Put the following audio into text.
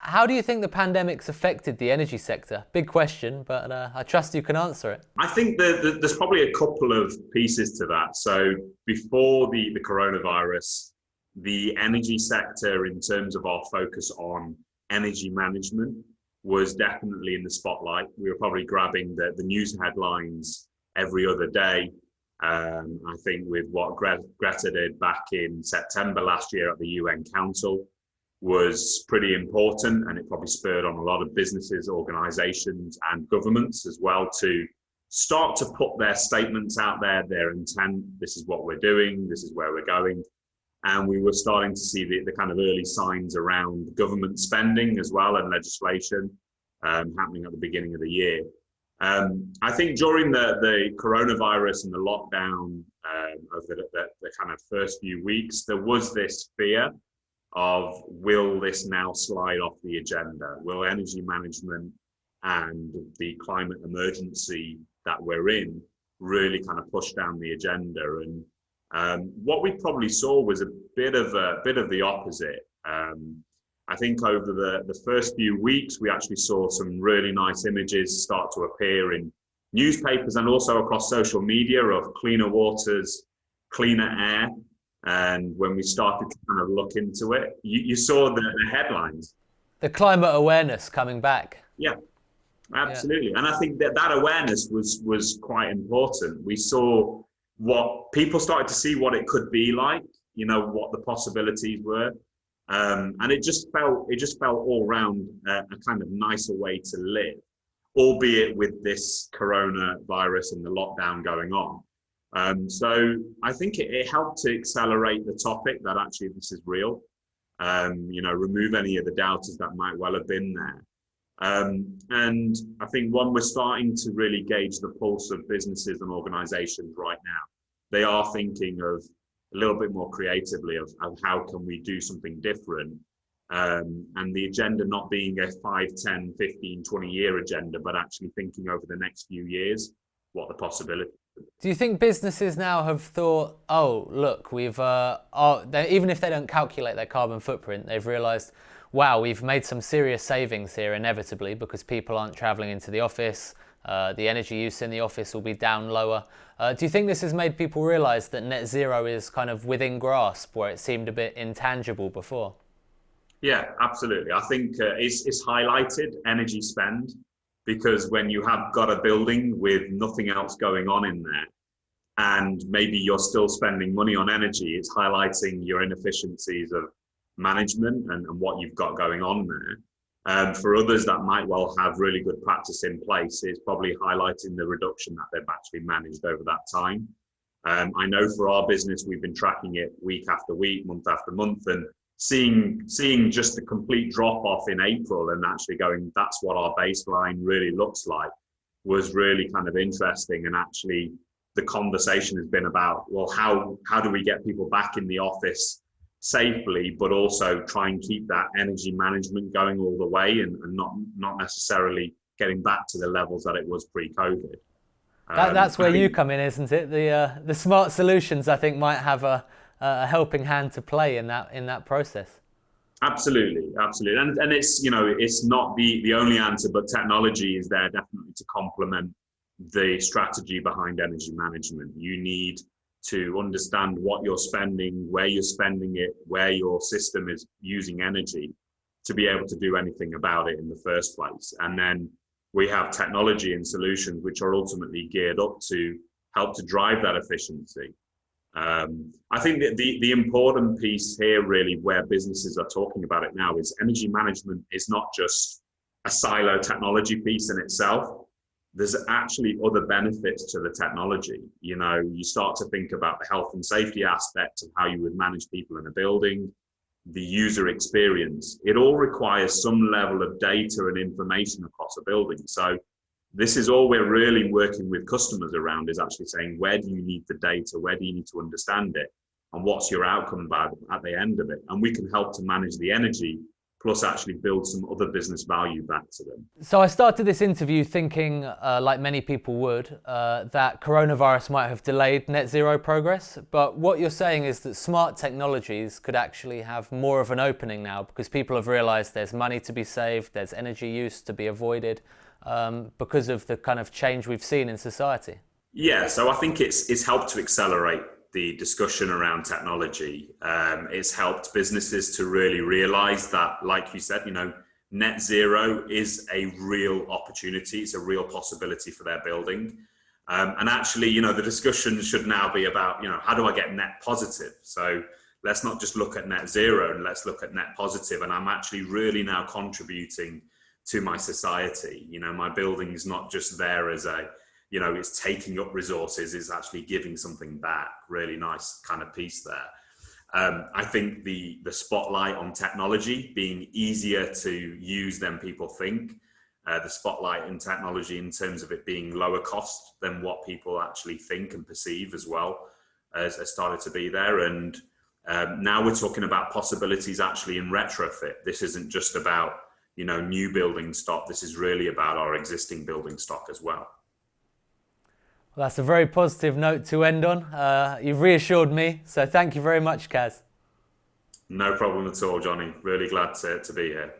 How do you think the pandemic's affected the energy sector? Big question, but I trust you can answer it. I think that there's probably a couple of pieces to that. So before the coronavirus, the energy sector, in terms of our focus on energy management, was definitely in the spotlight. We were probably grabbing the news headlines every other day. I think with what Greta did back in September last year at the UN Council was pretty important, and it probably spurred on a lot of businesses, organizations, and governments as well to start to put their statements out there, their intent. This is what we're doing, this is where we're going. And we were starting to see the kind of early signs around government spending as well, and legislation happening at the beginning of the year. I think during the coronavirus and the lockdown of the kind of first few weeks, there was this fear of, will this now slide off the agenda? Will energy management and the climate emergency that we're in really kind of push down the agenda? And what we probably saw was a bit of the opposite. I think over the first few weeks, we actually saw some really nice images start to appear in newspapers and also across social media of cleaner waters, cleaner air. And when we started to kind of look into it, you saw the headlines. The climate awareness coming back. Yeah, absolutely. Yeah. And I think that awareness was quite important. We saw what people started to see, what it could be like, what the possibilities were. And it just felt all round a kind of nicer way to live, albeit with this coronavirus and the lockdown going on. So I think it helped to accelerate the topic that actually this is real, remove any of the doubters that might well have been there. And I think we're starting to really gauge the pulse of businesses and organizations right now. They are thinking of a little bit more creatively of how can we do something different. And the agenda not being a 5, 10, 15, 20-year agenda, but actually thinking over the next few years, what the possibilities. Do you think businesses now have thought, oh, look, we've, even if they don't calculate their carbon footprint, they've realised, wow, we've made some serious savings here inevitably because people aren't travelling into the office, the energy use in the office will be down lower. Do you think this has made people realise that net zero is kind of within grasp where it seemed a bit intangible before? Yeah, absolutely. I think it's highlighted energy spend, because when you have got a building with nothing else going on in there, and maybe you're still spending money on energy, it's highlighting your inefficiencies of management and what you've got going on there. For others that might well have really good practice in place, it's probably highlighting the reduction that they've actually managed over that time. I know for our business, we've been tracking it week after week, month after month, and seeing just the complete drop off in April and actually going, that's what our baseline really looks like, was really kind of interesting. And actually the conversation has been about, well, how do we get people back in the office safely, but also try and keep that energy management going all the way and not necessarily getting back to the levels that it was pre-COVID. That's where you come in, isn't it? The smart solutions, I think, might have a helping hand to play in that process. Absolutely. And it's not the only answer, but technology is there definitely to complement the strategy behind energy management. You need to understand what you're spending, where you're spending it, where your system is using energy to be able to do anything about it in the first place. And then we have technology and solutions which are ultimately geared up to help to drive that efficiency. I think that the important piece here, really, where businesses are talking about it now, is energy management is not just a silo technology piece in itself. There's actually other benefits to the technology. You start to think about the health and safety aspect of how you would manage people in a building, the user experience. It all requires some level of data and information across a building. So this is all we're really working with customers around, is actually saying, where do you need the data? Where do you need to understand it? And what's your outcome at the end of it? And we can help to manage the energy plus actually build some other business value back to them. So I started this interview thinking, like many people would, that coronavirus might have delayed net zero progress. But what you're saying is that smart technologies could actually have more of an opening now, because people have realized there's money to be saved, there's energy use to be avoided, because of the kind of change we've seen in society. Yeah, so I think it's helped to accelerate the discussion around technology. It's helped businesses to really realize that, like you said, net zero is a real opportunity. It's a real possibility for their building. And actually, the discussion should now be about, how do I get net positive? So let's not just look at net zero, and let's look at net positive. And I'm actually really now contributing to my society. My building's not just there as it's taking up resources, it's actually giving something back. Really nice kind of piece there. I think the spotlight on technology being easier to use than people think, the spotlight in technology in terms of it being lower cost than what people actually think and perceive as well, has started to be there. And now we're talking about possibilities actually in retrofit. This isn't just about, new building stock. This is really about our existing building stock as well. Well, that's a very positive note to end on. You've reassured me, so thank you very much, Kaz. No problem at all, Johnny. Really glad to be here.